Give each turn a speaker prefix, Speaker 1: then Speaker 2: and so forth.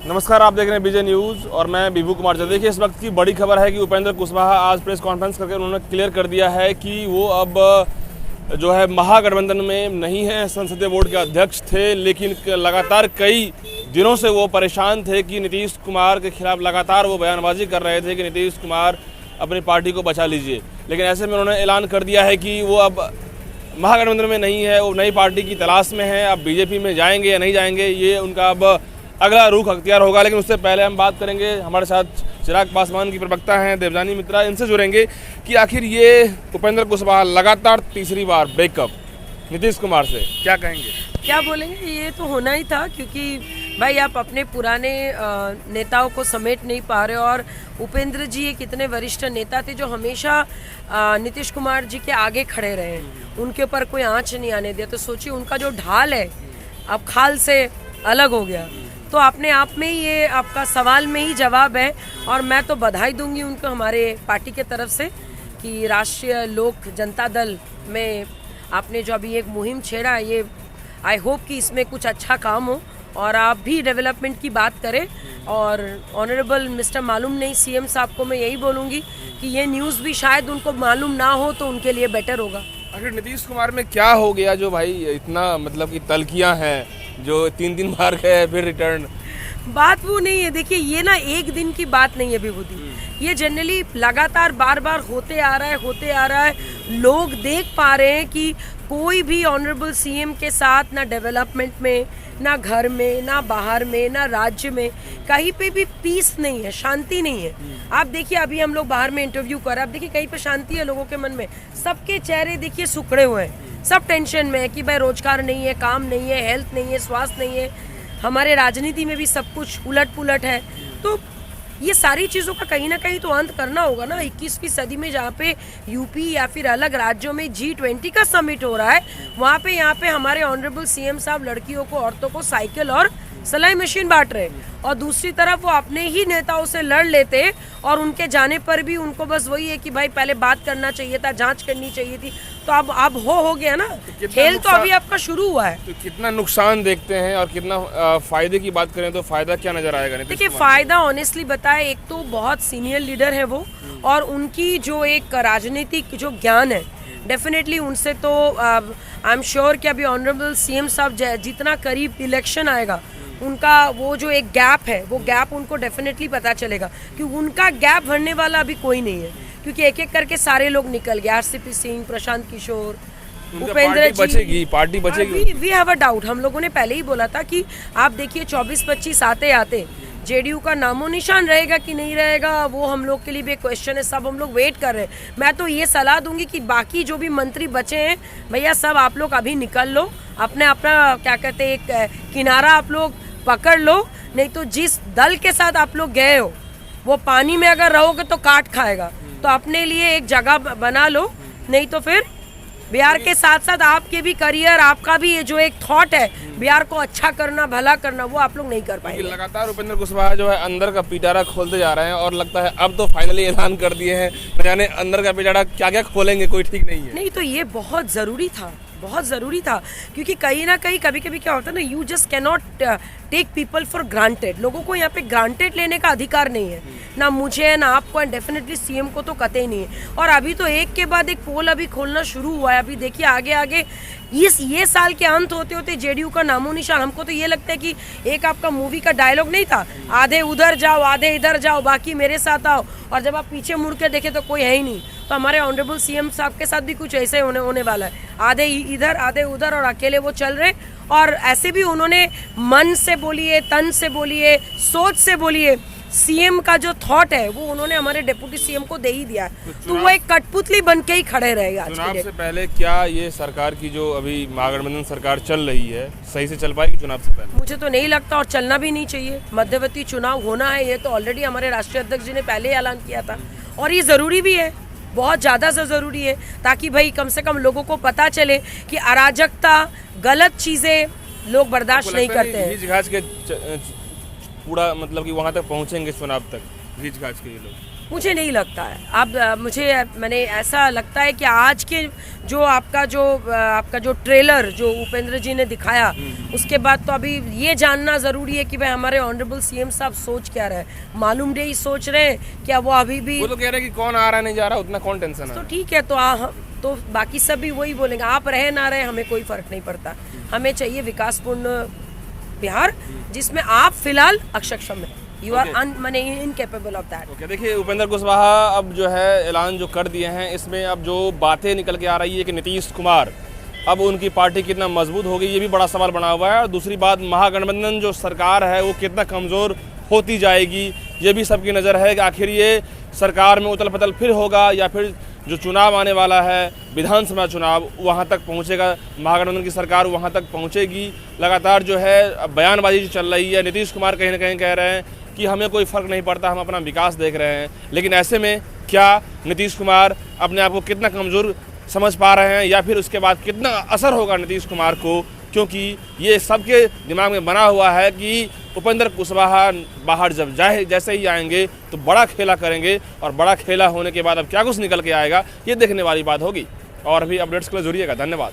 Speaker 1: नमस्कार, आप देख रहे हैं विजय न्यूज़ और मैं विभू कुमार। देखिए, इस वक्त की बड़ी खबर है कि उपेंद्र कुशवाहा आज प्रेस कॉन्फ्रेंस करके उन्होंने क्लियर कर दिया है कि वो अब जो है महागठबंधन में नहीं है। संसदीय बोर्ड के अध्यक्ष थे, लेकिन लगातार कई दिनों से वो परेशान थे कि नीतीश कुमार के खिलाफ लगातार वो बयानबाजी कर रहे थे कि नीतीश कुमार अपनी पार्टी को बचा लीजिए। लेकिन ऐसे में उन्होंने ऐलान कर दिया है कि वो अब महागठबंधन में नहीं है, वो नई पार्टी की तलाश में है। अब बीजेपी में जाएंगे या नहीं जाएंगे, ये उनका अब अगला रुख अख्तियार होगा। लेकिन उससे पहले हम बात करेंगे, हमारे साथ चिराग पासवान की प्रवक्ता हैं देवजानी मित्रा, इनसे जुड़ेंगे कि आखिर ये उपेंद्र कुशवाहा लगातार तीसरी बार ब्रेकअप नीतीश कुमार से, क्या कहेंगे?
Speaker 2: क्या बोलेंगे, ये तो होना ही था, क्योंकि भाई आप अपने पुराने नेताओं को समेट नहीं पा रहे। और उपेंद्र जी एक इतने वरिष्ठ नेता थे जो हमेशा नीतीश कुमार जी के आगे खड़े रहे, उनके ऊपर कोई आंच नहीं आने दिया। तो सोचिए, उनका जो ढाल है अब खाल से अलग हो गया। तो अपने आप में ही ये आपका सवाल में ही जवाब है। और मैं तो बधाई दूंगी उनको हमारे पार्टी के तरफ से कि राष्ट्रीय लोक जनता दल में आपने जो अभी एक मुहिम छेड़ा, ये आई होप कि इसमें कुछ अच्छा काम हो और आप भी डेवलपमेंट की बात करें। और ऑनरेबल मिस्टर मालूम नहीं सीएम साहब को मैं यही बोलूँगी कि ये न्यूज़ भी शायद उनको मालूम ना हो तो उनके लिए बेटर होगा।
Speaker 1: आखिर नीतीश कुमार में क्या हो गया जो भाई इतना मतलब कि तल्खियाँ हैं, जो 3 बार गए फिर रिटर्न?
Speaker 2: बात वो नहीं है, देखिए ये ना एक दिन की बात नहीं है विभूति, ये जनरली लगातार बार बार होते आ रहा है। लोग देख पा रहे हैं कि कोई भी ऑनरेबल सीएम के साथ ना डेवलपमेंट में, ना घर में, ना बाहर में, ना राज्य में, कहीं पे भी पीस नहीं है, शांति नहीं है। आप देखिए, अभी हम लोग बाहर में इंटरव्यू कर रहे हैं, आप देखिए कहीं पे शांति है लोगों के मन में? सबके चेहरे देखिए सुखड़े हुए हैं, सब टेंशन में है कि भाई रोजगार नहीं है, काम नहीं है, हेल्थ नहीं है, स्वास्थ्य नहीं है। हमारे राजनीति में भी सब कुछ उलट पुलट है। तो ये सारी चीज़ों का कहीं ना कहीं तो अंत करना होगा ना। 21वीं सदी में जहाँ पे यूपी या फिर अलग राज्यों में G20 का समिट हो रहा है, वहाँ पे यहाँ पे हमारे ऑनरेबल सीएम साहब लड़कियों को, औरतों को साइकिल और सिलाई मशीन बांट रहे हैं। और दूसरी तरफ वो अपने ही नेताओं से लड़ लेते और उनके जाने पर भी उनको बस वही है कि भाई पहले बात करना चाहिए था, जांच करनी चाहिए थी। तो अब हो गया ना, खेल तो अभी आपका शुरू हुआ है।
Speaker 1: तो कितना नुकसान देखते हैं और कितना फायदे की बात करें तो फायदा क्या नजर आएगा?
Speaker 2: देखिए, फायदा ऑनेस्टली बताए, एक तो बहुत सीनियर लीडर है वो, और उनकी जो एक राजनीतिक जो ज्ञान है डेफिनेटली उनसे तो आई एम श्योर कि अभी ऑनरेबल सीएम साहब जितना करीब इलेक्शन आएगा, उनका वो जो एक गैप है, वो गैप उनको डेफिनेटली पता चलेगा कि उनका गैप भरने वाला अभी कोई नहीं है। क्योंकि एक एक करके सारे लोग निकल गए, आरसीपी सिंह, प्रशांत किशोर, उपेंद्र जी,
Speaker 1: पार्टी बचेगी।
Speaker 2: We have a doubt. हम लोगों ने पहले ही बोला था कि आप देखिए 24-25 आते जेडीयू का नामो निशान रहेगा कि नहीं रहेगा, वो हम लोग के लिए भी एक क्वेश्चन है। सब हम लोग वेट कर रहे हैं। मैं तो ये सलाह दूंगी कि बाकी जो भी मंत्री बचे हैं भैया, सब आप लोग अभी निकल लो, अपना क्या कहते हैं एक किनारा आप लोग पकड़ लो। नहीं तो जिस दल के साथ आप लोग गए हो वो पानी में अगर रहोगे तो काट खाएगा। तो अपने लिए एक जगह बना लो, नहीं तो फिर बिहार के साथ साथ आपके भी करियर, आपका भी ये जो एक थॉट है बिहार को अच्छा करना, भला करना, वो आप लोग नहीं कर पाएंगे।
Speaker 1: लगातार उपेंद्र कुशवाहा जो है अंदर का पिटारा खोलते जा रहे हैं और लगता है अब तो फाइनली ऐलान कर दिए हैं, न जाने अंदर का पिटारा क्या क्या खोलेंगे, कोई ठीक नहीं है।
Speaker 2: नहीं तो ये बहुत ज़रूरी था, बहुत ज़रूरी था। क्योंकि कहीं ना कहीं कभी कभी क्या होता है ना, you just cannot take people for granted. लोगों को यहाँ पे ग्रांटेड लेने का अधिकार नहीं है, ना मुझे ना आपको, एंड डेफिनेटली सीएम को तो कतई नहीं है। और अभी तो एक के बाद एक पोल अभी खोलना शुरू हुआ है। अभी देखिए आगे ये साल के अंत होते होते जेडीयू का नामो निशान, हमको तो ये लगता है कि एक आपका मूवी का डायलॉग नहीं था, आधे उधर जाओ आधे इधर जाओ, बाकी मेरे साथ आओ। और जब आप पीछे मुड़ के देखे तो कोई है ही नहीं। तो हमारे ऑनरेबल सीएम साहब के साथ भी कुछ ऐसे होने वाला है, आधे इधर आधे उधर और अकेले वो चल रहे। और ऐसे भी उन्होंने मन से बोलिए, तन से बोलिए, सोच से बोलिए, सीएम का जो थॉट है वो उन्होंने हमारे डिप्टी सीएम को दे ही दिया है। तो वो एक कठपुतली बन के ही खड़े रहेंगे। आज
Speaker 1: चुनाव से पहले क्या ये सरकार की जो अभी महागठबंधन सरकार चल रही है सही से चल पाएगी चुनाव से पहले?
Speaker 2: मुझे तो नहीं लगता, और चलना भी नहीं चाहिए। मध्यवर्ती चुनाव होना है, ये तो ऑलरेडी हमारे राष्ट्रीय अध्यक्ष जी ने पहले ही ऐलान किया था। और ये जरूरी भी है, बहुत ज़्यादा ज़रूरी है, ताकि भाई कम से कम लोगों को पता चले कि अराजकता, गलत चीज़ें लोग बर्दाश्त नहीं करते हैं।
Speaker 1: घीच घाच के पूरा मतलब कि वहाँ तक पहुँचेंगे चुनाव तक, घीच घाच के ये लोग?
Speaker 2: मुझे नहीं लगता है। अब मैंने ऐसा लगता है कि आज के जो आपका जो ट्रेलर जो उपेंद्र जी ने दिखाया, उसके बाद तो अभी ये जानना ज़रूरी है कि भाई हमारे ऑनरेबल सीएम साहब सोच क्या रहे हैं। मालूम नहीं सोच रहे हैं क्या वो अभी भी,
Speaker 1: वो तो कह रहे हैं कि कौन आ रहा नहीं जा रहा उतना कौन टेंशन है।
Speaker 2: तो ठीक है, तो बाकी सब भी वही बोलेंगे, आप रहे ना रहे हमें कोई फर्क नहीं पड़ता। हमें चाहिए विकासपूर्ण बिहार जिसमें आप फिलहाल अक्षम हैं। You are incapable of that.
Speaker 1: Okay, देखिए उपेंद्र कुशवाहा अब जो है ऐलान जो कर दिए हैं, इसमें अब जो बातें निकल के आ रही है कि नीतीश कुमार अब उनकी पार्टी कितना मजबूत होगी, ये भी बड़ा सवाल बना हुआ है। और दूसरी बात, महागठबंधन जो सरकार है वो कितना कमज़ोर होती जाएगी, ये भी सबकी नज़र है कि आखिर ये सरकार में उथल पुथल फिर होगा या फिर जो चुनाव आने वाला है विधानसभा चुनाव, वहाँ तक पहुँचेगा महागठबंधन की सरकार, वहाँ तक पहुँचेगी। लगातार जो है बयानबाजी जो चल रही है, नीतीश कुमार कहीं ना कहीं कह रहे हैं कि हमें कोई फ़र्क नहीं पड़ता, हम अपना विकास देख रहे हैं। लेकिन ऐसे में क्या नीतीश कुमार अपने आप को कितना कमज़ोर समझ पा रहे हैं या फिर उसके बाद कितना असर होगा नीतीश कुमार को, क्योंकि ये सबके दिमाग में बना हुआ है कि उपेंद्र कुशवाहा बाहर जब जैसे ही आएंगे तो बड़ा खेला करेंगे, और बड़ा खेला होने के बाद अब क्या कुछ निकल के आएगा ये देखने वाली बात होगी। और भी अपडेट्स के लिए जुड़िएगा। धन्यवाद।